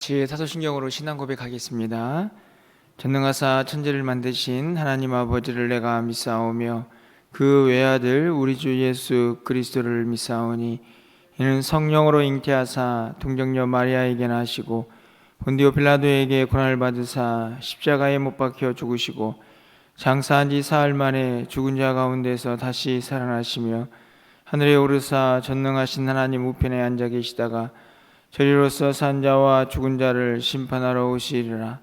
제4서신경으로 신앙 고백하겠습니다. 전능하사 천지를 만드신 하나님 아버지를 내가 믿사오며 그 외아들 우리 주 예수 그리스도를 믿사오니 이는 성령으로 잉태하사 동정녀 마리아에게 나시고 본디오 빌라도에게 고난을 받으사 십자가에 못 박혀 죽으시고 장사한 지 사흘 만에 죽은 자 가운데서 다시 살아나시며 하늘에 오르사 전능하신 하나님 우편에 앉아 계시다가 저리로서 산 자와 죽은 자를 심판하러 오시리라.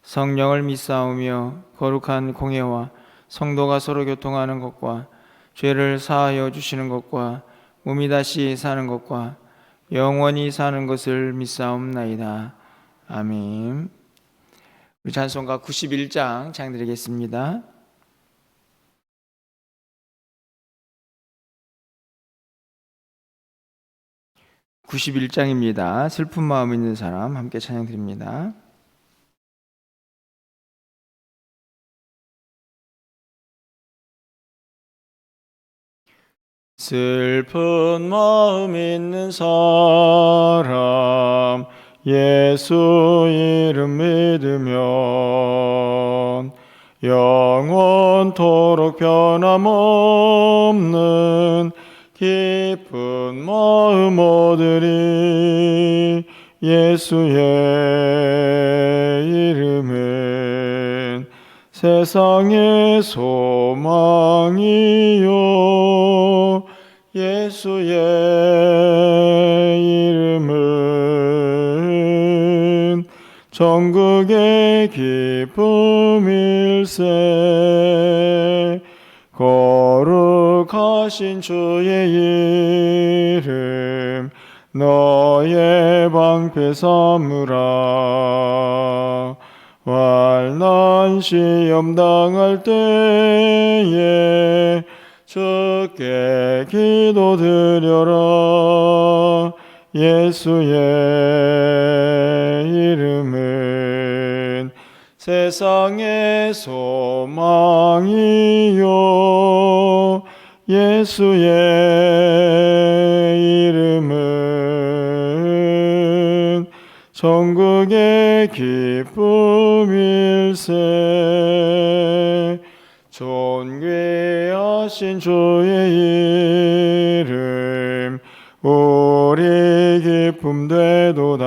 성령을 믿사오며 거룩한 공예와 성도가 서로 교통하는 것과 죄를 사하여 주시는 것과 몸이 다시 사는 것과 영원히 사는 것을 믿사옵나이다. 아멘. 우리 찬송가 91장 찬양드리겠습니다. 91장입니다. 슬픈 마음 있는 사람 함께 찬양드립니다. 슬픈 마음 있는 사람 예수 이름 믿으면 영원토록 변함없는 기쁜 마음 얻으리. 예수의 이름은 세상의 소망이요 예수의 이름은 전국의 기쁨일세. 거룩하신 주의 이름 너의 방패 삼으라. 환난 시험 당할 때에 주께 기도드려라. 예수의 이름은 세상의 소망이요 예수의 이름은 전국의 기쁨일세. 존귀하신 주의 이름 우리 기쁨 되도다.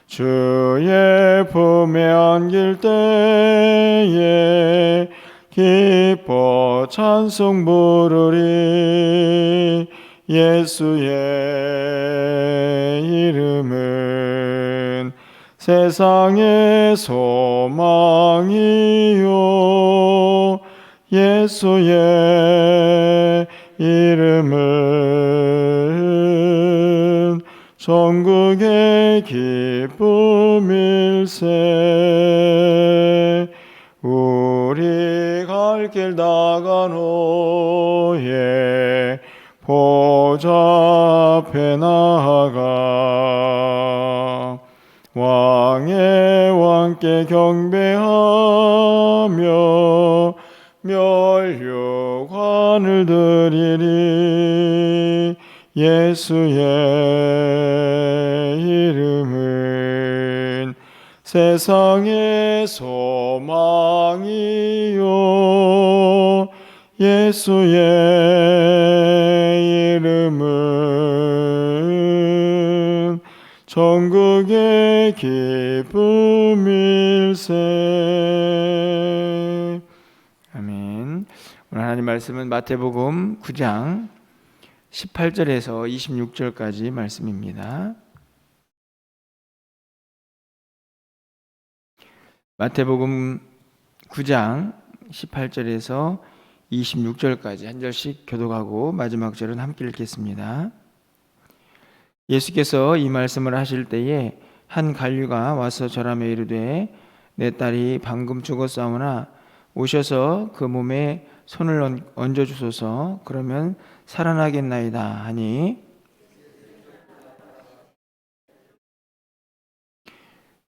주의 품에 안길 때에 기뻐 찬송 부르리. 예수의 이름은 세상의 소망이요 예수의 이름은 전국의 기쁨일세. 우리 갈 길 다가노에 보좌 앞에 나아가 왕의 왕께 경배하며 멸류관을 드리리. 예수의 이름은 세상의 소망이요 예수의 이름은 전국의 기쁨일세. 아멘. 오늘 하나님 말씀은 마태복음 9장 18절에서 26절까지 말씀입니다. 마태복음 9장 18절에서 26절까지 한 절씩 교독하고 마지막 절은 함께 읽겠습니다. 예수께서 이 말씀을 하실 때에 한 관리가 와서 절하며 이르되 내 딸이 방금 죽었사오나 오셔서 그 몸에 손을 얹어 주소서. 그러면 살아나겠나이다 하니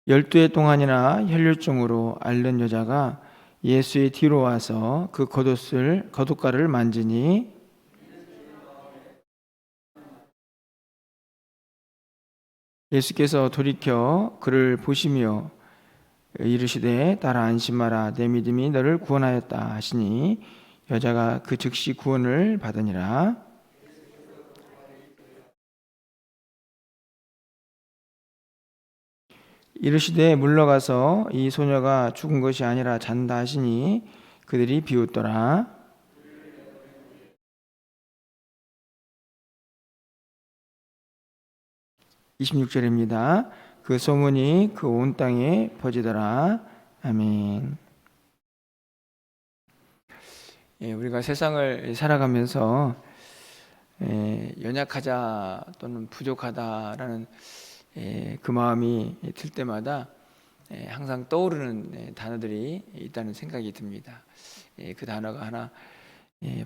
12해 동안이나 혈류증으로 앓는 여자가 예수의 뒤로 와서 그 겉옷가를 만지니 예수께서 돌이켜 그를 보시며 이르시되 따라 안심하라 내 믿음이 너를 구원하였다 하시니 여자가 그 즉시 구원을 받으니라. 이르시되 물러가서 이 소녀가 죽은 것이 아니라 잔다 하시니 그들이 비웃더라. 26절입니다. 그 소문이 그 온 땅에 퍼지더라. 아멘. 우리가 세상을 살아가면서 연약하자 또는 부족하다라는 그 마음이 들 때마다 항상 떠오르는 단어들이 있다는 생각이 듭니다. 그 단어가 하나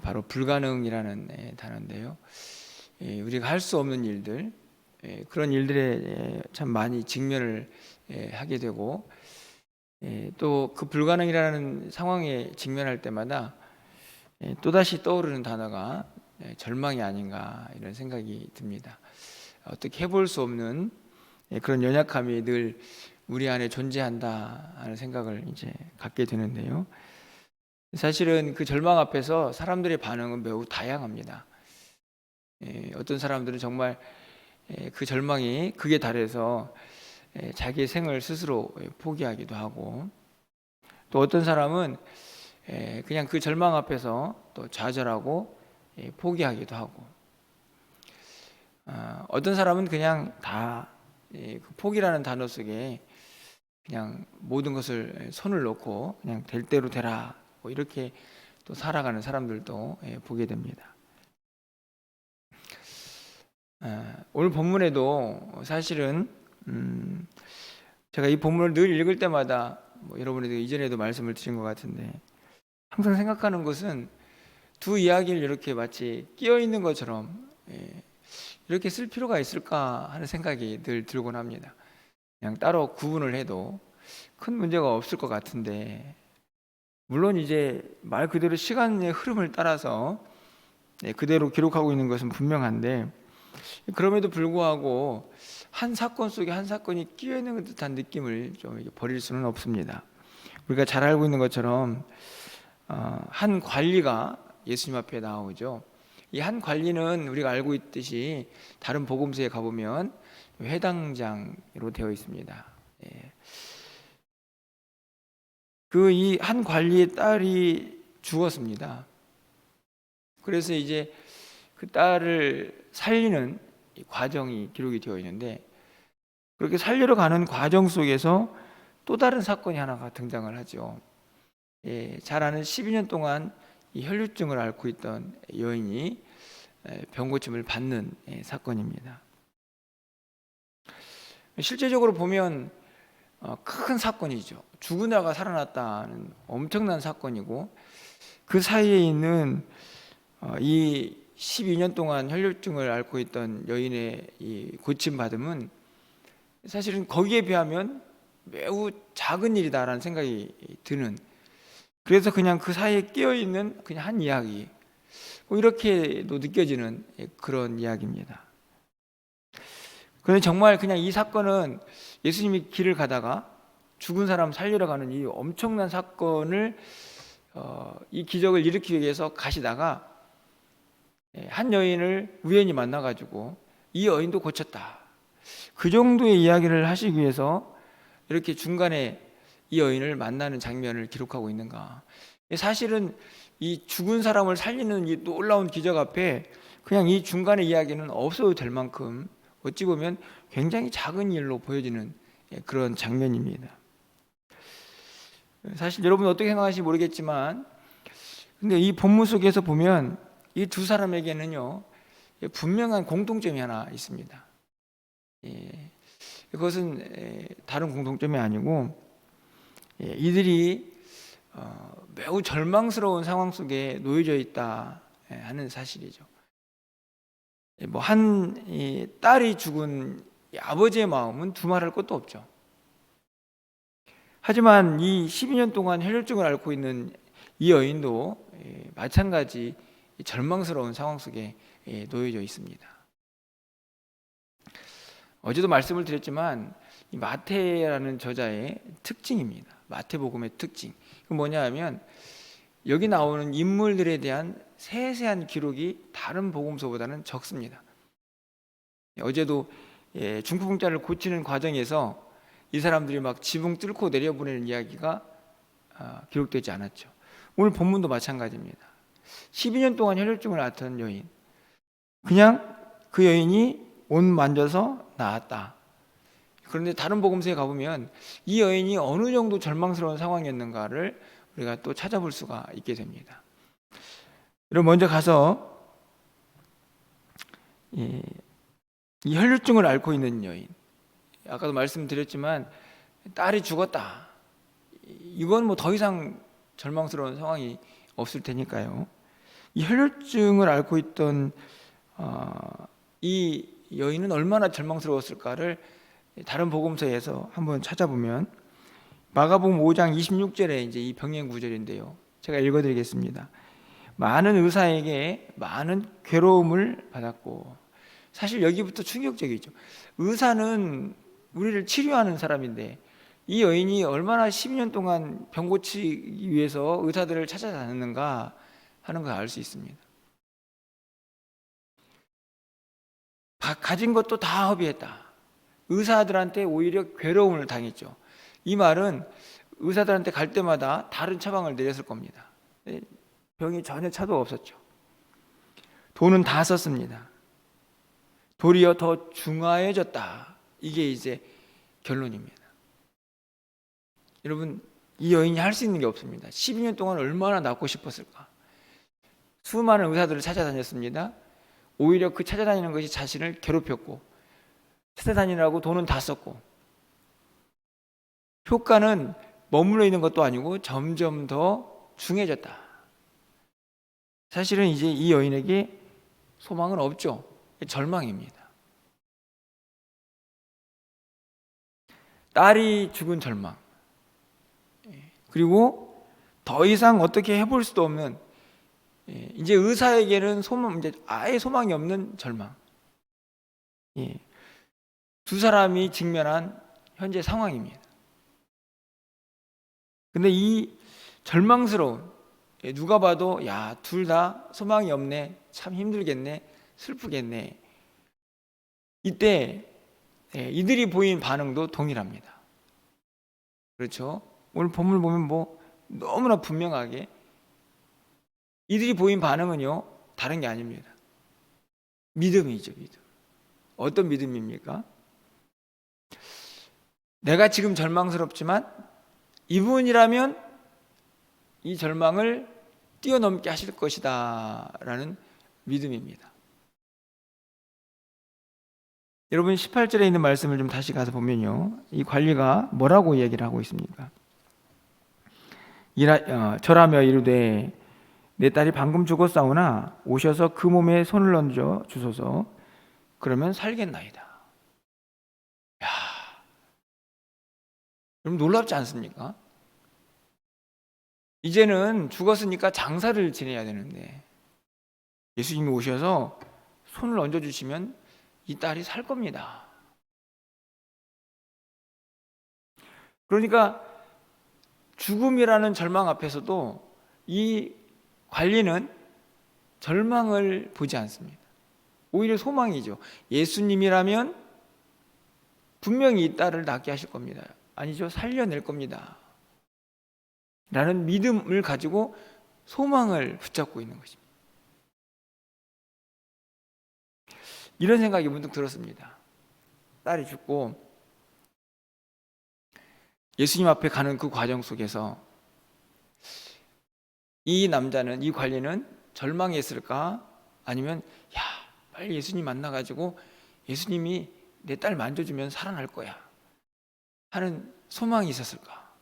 바로 불가능이라는 단어인데요. 우리가 할 수 없는 일들, 그런 일들에 참 많이 직면을 하게 되고 또 그 불가능이라는 상황에 직면할 때마다 또다시 떠오르는 단어가 절망이 아닌가 이런 생각이 듭니다. 어떻게 해볼 수 없는 그런 연약함이 늘 우리 안에 존재한다 하는 생각을 이제 갖게 되는데요. 사실은 그 절망 앞에서 사람들의 반응은 매우 다양합니다. 어떤 사람들은 정말 그 절망이 극에 달해서 자기의 생을 스스로 포기하기도 하고 또 어떤 사람은 그냥 그 절망 앞에서 또 좌절하고 포기하기도 하고 어떤 사람은 그냥 다 그 포기라는 단어 속에 그냥 모든 것을 손을 놓고 그냥 될 대로 되라 뭐 이렇게 또 살아가는 사람들도 보게 됩니다. 오늘 본문에도 사실은 제가 이 본문을 늘 읽을 때마다 뭐 여러분에도 이전에도 말씀을 드린 것 같은데 항상 생각하는 것은 두 이야기를 이렇게 마치 끼어 있는 것처럼 이렇게 쓸 필요가 있을까 하는 생각이 늘 들곤 합니다. 그냥 따로 구분을 해도 큰 문제가 없을 것 같은데 물론 이제 말 그대로 시간의 흐름을 따라서 그대로 기록하고 있는 것은 분명한데 그럼에도 불구하고 한 사건 속에 한 사건이 끼어 있는 듯한 느낌을 좀 버릴 수는 없습니다. 우리가 잘 알고 있는 것처럼 한 관리가 예수님 앞에 나오죠. 이 한 관리는 우리가 알고 있듯이 다른 복음서에 가보면 회당장으로 되어 있습니다. 그 이 한 관리의 딸이 죽었습니다. 그래서 이제 그 딸을 살리는 과정이 기록이 되어 있는데 그렇게 살리러 가는 과정 속에서 또 다른 사건이 하나가 등장을 하죠. 잘 아는 12년 동안 이 혈류증을 앓고 있던 여인이 병고침을 받는 사건입니다. 실제적으로 보면 큰 사건이죠. 죽은 아가 살아났다는 엄청난 사건이고 그 사이에 있는 이 12년 동안 혈류증을 앓고 있던 여인의 이 고침받음은 사실은 거기에 비하면 매우 작은 일이다라는 생각이 드는, 그래서 그냥 그 사이에 끼어있는 그냥 한 이야기 뭐 이렇게도 느껴지는 그런 이야기입니다. 그런데 정말 그냥 이 사건은 예수님이 길을 가다가 죽은 사람 살리러 가는 이 엄청난 사건을 이 기적을 일으키기 위해서 가시다가 한 여인을 우연히 만나가지고 이 여인도 고쳤다, 그 정도의 이야기를 하시기 위해서 이렇게 중간에 이 여인을 만나는 장면을 기록하고 있는가. 사실은 이 죽은 사람을 살리는 이 놀라운 기적 앞에 그냥 이 중간의 이야기는 없어도 될 만큼 어찌 보면 굉장히 작은 일로 보여지는 그런 장면입니다. 사실 여러분 어떻게 생각하실지 모르겠지만 근데 이 본문 속에서 보면 이 두 사람에게는요 분명한 공통점이 하나 있습니다. 그것은 다른 공통점이 아니고 이들이 매우 절망스러운 상황 속에 놓여져 있다 하는 사실이죠. 뭐 한 딸이 죽은 아버지의 마음은 두말할 것도 없죠. 하지만 이 12년 동안 혈류증을 앓고 있는 이 여인도 마찬가지 절망스러운 상황 속에 놓여져 있습니다. 어제도 말씀을 드렸지만 이 마태라는 저자의 특징입니다. 마태복음의 특징. 그 뭐냐 하면 여기 나오는 인물들에 대한 세세한 기록이 다른 복음서보다는 적습니다. 어제도 중풍자를 고치는 과정에서 이 사람들이 막 지붕 뚫고 내려보내는 이야기가 기록되지 않았죠. 오늘 본문도 마찬가지입니다. 12년 동안 혈혈증을 앓던 여인, 그냥 그 여인이 옷 만져서 나았다. 그런데 다른 복음서에 가보면 이 여인이 어느 정도 절망스러운 상황이었는가를 우리가 또 찾아볼 수가 있게 됩니다. 여러분, 먼저 가서 이 혈류증을 앓고 있는 여인, 아까도 말씀드렸지만 딸이 죽었다. 이건 뭐 더 이상 절망스러운 상황이 없을 테니까요. 이 혈류증을 앓고 있던 이 여인은 얼마나 절망스러웠을까를 다른 복음서에서 한번 찾아보면 마가복음 5장 26절에 이제 이 병행 구절인데요. 제가 읽어드리겠습니다. 많은 의사에게 많은 괴로움을 받았고, 사실 여기부터 충격적이죠. 의사는 우리를 치료하는 사람인데 이 여인이 얼마나 12년 동안 병 고치기 위해서 의사들을 찾아다녔는가 하는 걸 알 수 있습니다. 가진 것도 다 허비했다. 의사들한테 오히려 괴로움을 당했죠. 이 말은 의사들한테 갈 때마다 다른 처방을 내렸을 겁니다. 병이 전혀 차도 없었죠. 돈은 다 썼습니다. 도리어 더 중화해졌다. 이게 이제 결론입니다. 여러분, 이 여인이 할 수 있는 게 없습니다. 12년 동안 얼마나 낫고 싶었을까. 수많은 의사들을 찾아다녔습니다. 오히려 그 찾아다니는 것이 자신을 괴롭혔고, 찾아다니라고 돈은 다 썼고, 효과는 머물러 있는 것도 아니고 점점 더 중해졌다. 사실은 이제 이 여인에게 소망은 없죠. 절망입니다. 딸이 죽은 절망, 그리고 더 이상 어떻게 해볼 수도 없는, 이제 의사에게는 이제 아예 소망이 없는 절망. 두 사람이 직면한 현재 상황입니다. 근데 이 절망스러운, 누가 봐도 야, 둘 다 소망이 없네, 참 힘들겠네, 슬프겠네. 이때 이들이 보인 반응도 동일합니다. 그렇죠? 오늘 본문을 보면 뭐 너무나 분명하게 이들이 보인 반응은요, 다른 게 아닙니다. 믿음이죠, 믿음. 어떤 믿음입니까? 내가 지금 절망스럽지만 이분이라면 이 절망을 뛰어넘게 하실 것이다 라는 믿음입니다. 여러분, 18절에 있는 말씀을 좀 다시 가서 보면요, 이 관리가 뭐라고 이야기를 하고 있습니까? 절하며 이르되 내 딸이 방금 죽었사오나 오셔서 그 몸에 손을 얹어 주소서. 그러면 살겠나이다. 야, 여러분, 놀랍지 않습니까? 이제는 죽었으니까 장사를 지내야 되는데 예수님이 오셔서 손을 얹어주시면 이 딸이 살 겁니다. 그러니까 죽음이라는 절망 앞에서도 이 관리는 절망을 보지 않습니다. 오히려 소망이죠. 예수님이라면 분명히 이 딸을 낫게 하실 겁니다. 아니죠, 살려낼 겁니다 라는 믿음을 가지고 소망을 붙잡고 있는 것입니다. 이런 생각이 문득 들었습니다. 딸이 죽고 예수님 앞에 가는 그 과정 속에서 이 남자는, 이 관리는 절망했을까? 아니면 야, 빨리 예수님 만나가지고 예수님이 내 딸 만져주면 살아날 거야 하는 소망이 있었을까?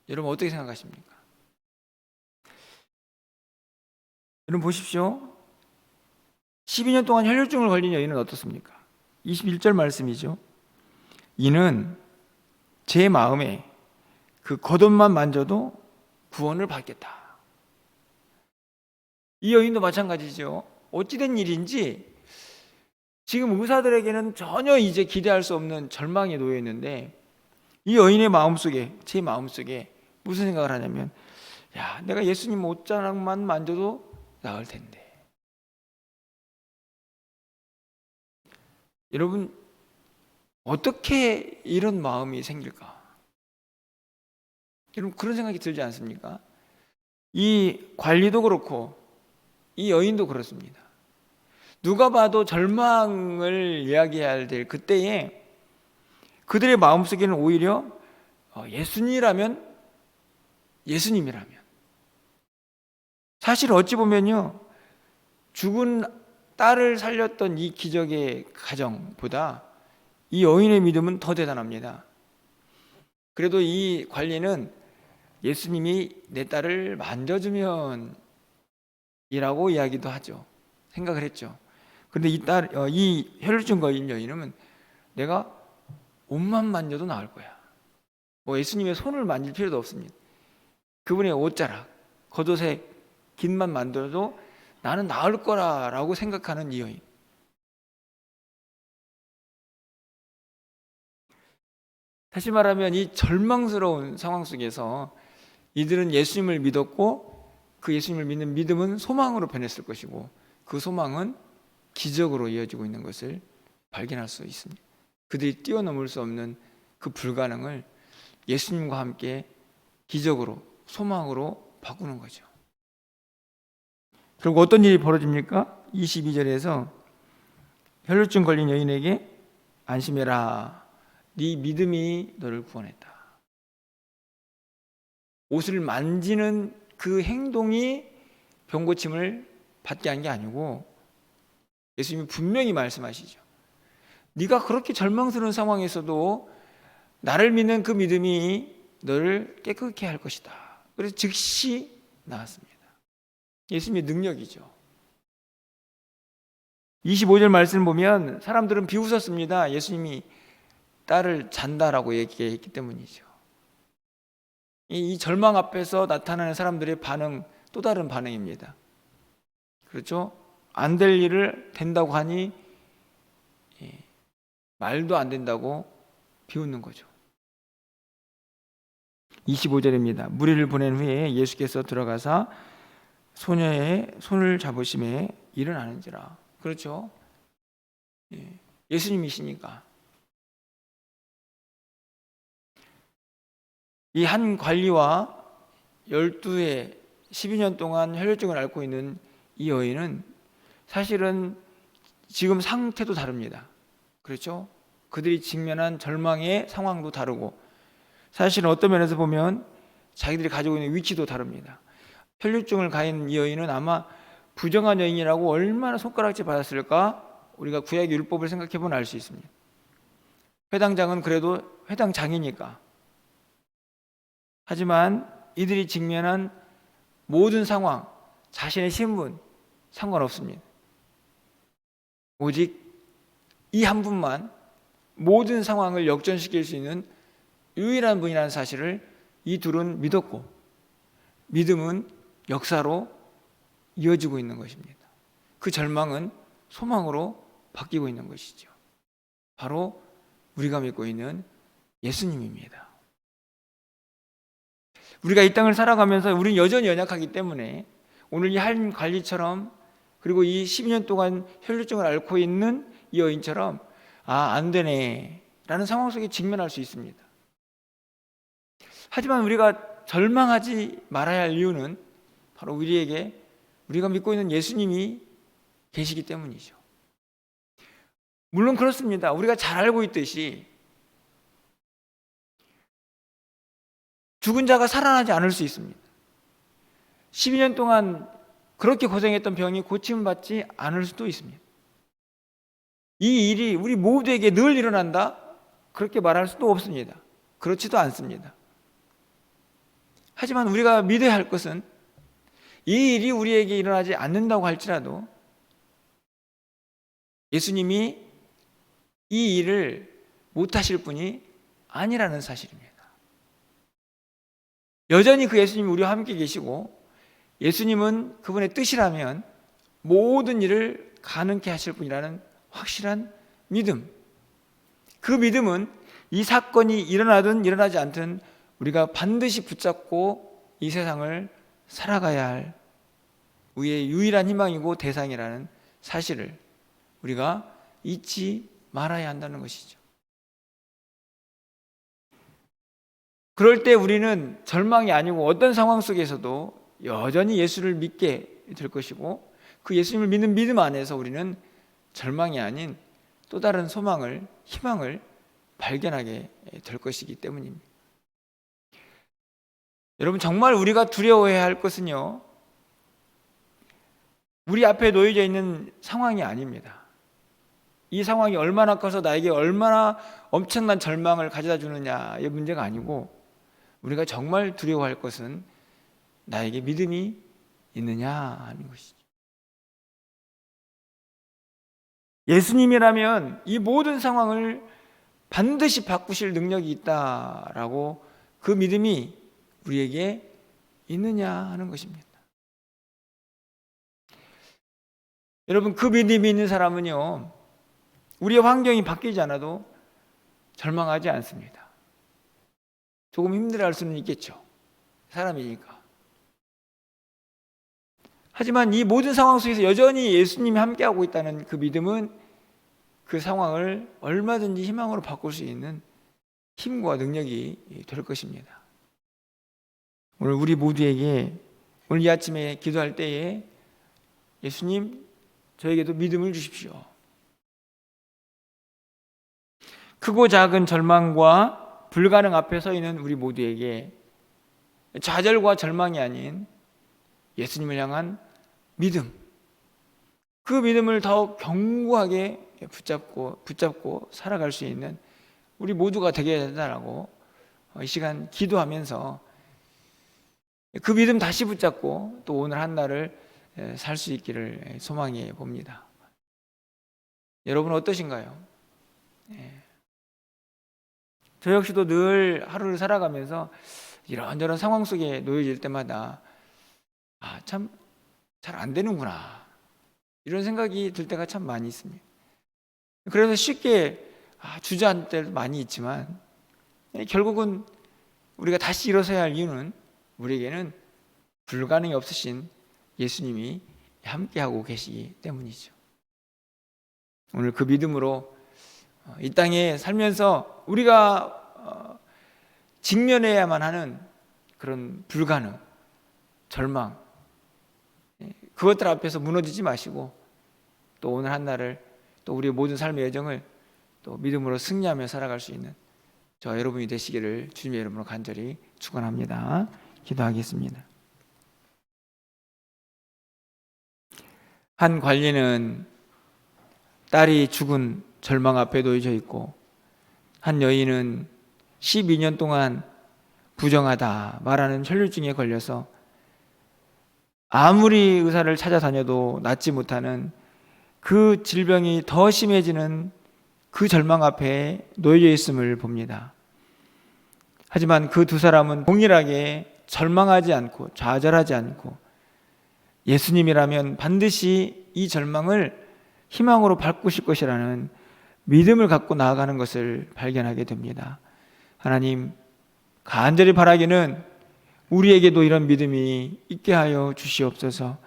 여러분, 어떻게 생각하십니까? 여러분 보십시오. 12년 동안 혈류증을 걸린 여인은 어떻습니까? 21절 말씀이죠. 이는 제 마음에 그 겉옷만 만져도 구원을 받겠다. 이 여인도 마찬가지죠. 어찌된 일인지 지금 의사들에게는 전혀 이제 기대할 수 없는 절망에 놓여 있는데, 이 여인의 마음속에, 제 마음속에 무슨 생각을 하냐면, 야, 내가 예수님 옷자락만 만져도 나을 텐데. 여러분, 어떻게 이런 마음이 생길까? 여러분, 그런 생각이 들지 않습니까? 이 관리도 그렇고 이 여인도 그렇습니다. 누가 봐도 절망을 이야기해야 될 그때에 그들의 마음속에는 오히려 예수님이라면, 사실 어찌 보면요, 죽은 딸을 살렸던 이 기적의 가정보다 이 여인의 믿음은 더 대단합니다. 그래도 이 관리는 예수님이 내 딸을 만져주면 이라고 이야기도 하죠. 생각을 했죠. 그런데 이 혈루증 걸린 여인은 내가 옷만 만져도 나을 거야. 뭐 예수님의 손을 만질 필요도 없습니다. 그분의 옷자락, 겉옷에 긴만 만들어도 나는 나을 거라고 생각하는 이 여인. 다시 말하면 이 절망스러운 상황 속에서 이들은 예수님을 믿었고, 그 예수님을 믿는 믿음은 소망으로 변했을 것이고, 그 소망은 기적으로 이어지고 있는 것을 발견할 수 있습니다. 그들이 뛰어넘을 수 없는 그 불가능을 예수님과 함께 기적으로, 소망으로 바꾸는 거죠. 그리고 어떤 일이 벌어집니까? 22절에서 혈루증 걸린 여인에게 안심해라, 네 믿음이 너를 구원했다. 옷을 만지는 그 행동이 병고침을 받게 한 게 아니고, 예수님이 분명히 말씀하시죠. 네가 그렇게 절망스러운 상황에서도 나를 믿는 그 믿음이 너를 깨끗게 할 것이다. 그래서 즉시 나았습니다. 예수님의 능력이죠. 25절 말씀을 보면 사람들은 비웃었습니다. 예수님이 딸을 잔다라고 얘기했기 때문이죠. 이 절망 앞에서 나타나는 사람들의 반응, 또 다른 반응입니다. 그렇죠? 안 될 일을 된다고 하니 말도 안 된다고 비웃는 거죠. 25절입니다. 무리를 보낸 후에 예수께서 들어가사 소녀의 손을 잡으심에 일어나는지라. 그렇죠? 예수님이시니까. 이 한 관리와 12회 12년 동안 혈루증을 앓고 있는 이 여인은 사실은 지금 상태도 다릅니다. 그렇죠? 그들이 직면한 절망의 상황도 다르고, 사실은 어떤 면에서 보면 자기들이 가지고 있는 위치도 다릅니다. 혈루증을 가진 이 여인은 아마 부정한 여인이라고 얼마나 손가락질 받았을까? 우리가 구약의 율법을 생각해 보면 알 수 있습니다. 회당장은 그래도 회당장이니까. 하지만 이들이 직면한 모든 상황, 자신의 신분 상관없습니다. 오직 이 한 분만 모든 상황을 역전시킬 수 있는 유일한 분이라는 사실을 이 둘은 믿었고, 믿음은 역사로 이어지고 있는 것입니다. 그 절망은 소망으로 바뀌고 있는 것이죠. 바로 우리가 믿고 있는 예수님입니다. 우리가 이 땅을 살아가면서 우리는 여전히 연약하기 때문에 오늘 이 한 관리처럼, 그리고 이 12년 동안 혈루증을 앓고 있는 이 여인처럼 안 되네 라는 상황 속에 직면할 수 있습니다. 하지만 우리가 절망하지 말아야 할 이유는 바로 우리에게 우리가 믿고 있는 예수님이 계시기 때문이죠. 물론 그렇습니다. 우리가 잘 알고 있듯이 죽은 자가 살아나지 않을 수 있습니다. 12년 동안 그렇게 고생했던 병이 고침을 받지 않을 수도 있습니다. 이 일이 우리 모두에게 늘 일어난다? 그렇게 말할 수도 없습니다. 그렇지도 않습니다. 하지만 우리가 믿어야 할 것은 이 일이 우리에게 일어나지 않는다고 할지라도 예수님이 이 일을 못하실 분이 아니라는 사실입니다. 여전히 그 예수님이 우리와 함께 계시고, 예수님은 그분의 뜻이라면 모든 일을 가능케 하실 분이라는 확실한 믿음. 그 믿음은 이 사건이 일어나든 일어나지 않든 우리가 반드시 붙잡고 이 세상을 살아가야 할 우리의 유일한 희망이고 대상이라는 사실을 우리가 잊지 말아야 한다는 것이죠. 그럴 때 우리는 절망이 아니고 어떤 상황 속에서도 여전히 예수를 믿게 될 것이고, 그 예수님을 믿는 믿음 안에서 우리는 절망이 아닌 또 다른 소망을, 희망을 발견하게 될 것이기 때문입니다. 여러분, 정말 우리가 두려워해야 할 것은요, 우리 앞에 놓여져 있는 상황이 아닙니다. 이 상황이 얼마나 커서 나에게 얼마나 엄청난 절망을 가져다 주느냐의 문제가 아니고, 우리가 정말 두려워할 것은 나에게 믿음이 있느냐 하는 것이죠. 예수님이라면 이 모든 상황을 반드시 바꾸실 능력이 있다라고 그 믿음이 우리에게 있느냐 하는 것입니다. 여러분, 그 믿음이 있는 사람은요, 우리의 환경이 바뀌지 않아도 절망하지 않습니다. 조금 힘들어할 수는 있겠죠. 사람이니까. 하지만 이 모든 상황 속에서 여전히 예수님이 함께하고 있다는 그 믿음은 그 상황을 얼마든지 희망으로 바꿀 수 있는 힘과 능력이 될 것입니다. 오늘 우리 모두에게 오늘 이 아침에 기도할 때에 예수님, 저에게도 믿음을 주십시오. 크고 작은 절망과 불가능 앞에 서 있는 우리 모두에게 좌절과 절망이 아닌 예수님을 향한 믿음, 그 믿음을 더욱 견고하게 붙잡고 살아갈 수 있는 우리 모두가 되게 된다라고 이 시간 기도하면서 그 믿음 다시 붙잡고 또 오늘 한 날을 살 수 있기를 소망해 봅니다. 여러분 어떠신가요? 저 역시도 늘 하루를 살아가면서 이런저런 상황 속에 놓여질 때마다 참 잘 안 되는구나, 이런 생각이 들 때가 참 많이 있습니다. 그래서 쉽게 주저앉을 때도 많이 있지만 결국은 우리가 다시 일어서야 할 이유는 우리에게는 불가능이 없으신 예수님이 함께하고 계시기 때문이죠. 오늘 그 믿음으로 이 땅에 살면서 우리가 직면해야만 하는 그런 불가능, 절망, 그것들 앞에서 무너지지 마시고 또 오늘 한 날을, 또 우리의 모든 삶의 여정을 또 믿음으로 승리하며 살아갈 수 있는 저 여러분이 되시기를 주님의 이름으로 간절히 축원합니다. 기도하겠습니다. 한 관리는 딸이 죽은 절망 앞에 놓여져 있고, 한 여인은 12년 동안 부정하다 말하는 혈류증에 걸려서 아무리 의사를 찾아다녀도 낫지 못하는 그 질병이 더 심해지는 그 절망 앞에 놓여져 있음을 봅니다. 하지만 그 두 사람은 동일하게 절망하지 않고 좌절하지 않고 예수님이라면 반드시 이 절망을 희망으로 바꾸실 것이라는 믿음을 갖고 나아가는 것을 발견하게 됩니다. 하나님, 간절히 바라기는 우리에게도 이런 믿음이 있게 하여 주시옵소서.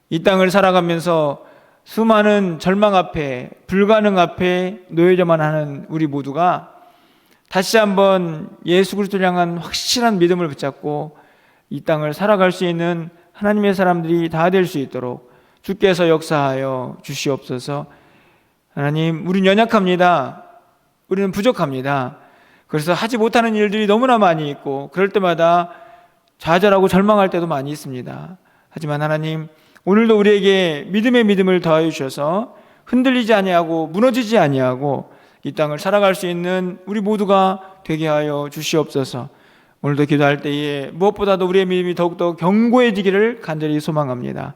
이 땅을 살아가면서 수많은 절망 앞에, 불가능 앞에 놓여져만 하는 우리 모두가 다시 한번 예수 그리스도를 향한 확실한 믿음을 붙잡고 이 땅을 살아갈 수 있는 하나님의 사람들이 다 될 수 있도록 주께서 역사하여 주시옵소서. 하나님, 우리는 연약합니다. 우리는 부족합니다. 그래서 하지 못하는 일들이 너무나 많이 있고 그럴 때마다 좌절하고 절망할 때도 많이 있습니다. 하지만 하나님, 오늘도 우리에게 믿음의 믿음을 더하여 주셔서 흔들리지 아니하고 무너지지 아니하고 이 땅을 살아갈 수 있는 우리 모두가 되게 하여 주시옵소서. 오늘도 기도할 때에 무엇보다도 우리의 믿음이 더욱더 견고해지기를 간절히 소망합니다.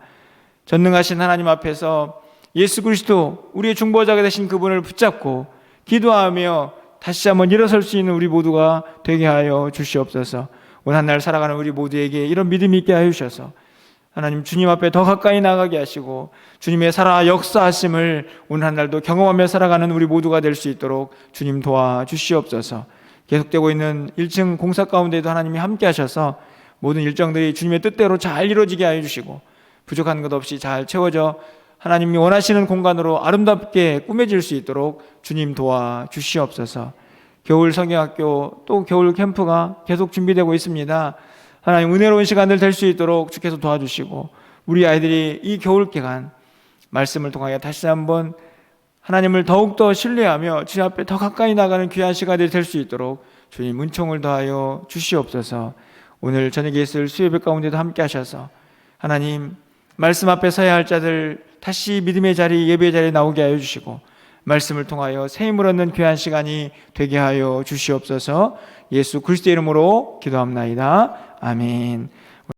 전능하신 하나님 앞에서 예수 그리스도, 우리의 중보자가 되신 그분을 붙잡고 기도하며 다시 한번 일어설 수 있는 우리 모두가 되게 하여 주시옵소서. 오늘 한 날 살아가는 우리 모두에게 이런 믿음이 있게 하여 주셔서 하나님 주님 앞에 더 가까이 나가게 하시고 주님의 살아 역사하심을 오늘 한 날도 경험하며 살아가는 우리 모두가 될 수 있도록 주님 도와주시옵소서. 계속되고 있는 1층 공사 가운데도 하나님이 함께 하셔서 모든 일정들이 주님의 뜻대로 잘 이루어지게 하여 주시고 부족한 것 없이 잘 채워져 하나님이 원하시는 공간으로 아름답게 꾸며질 수 있도록 주님 도와주시옵소서. 겨울 성경학교 또 겨울 캠프가 계속 준비되고 있습니다. 하나님 은혜로운 시간들 될 수 있도록 주께서 도와주시고 우리 아이들이 이 겨울 기간 말씀을 통하여 다시 한번 하나님을 더욱더 신뢰하며 주님 앞에 더 가까이 나가는 귀한 시간들이 될 수 있도록 주님 은총을 더하여 주시옵소서. 오늘 저녁에 있을 수요예배 가운데도 함께 하셔서 하나님 말씀 앞에 서야 할 자들 다시 믿음의 자리 예배의 자리에 나오게 하여 주시고 말씀을 통하여 새 힘을 얻는 귀한 시간이 되게 하여 주시옵소서. 예수 그리스도의 이름으로 기도합나이다. 아멘.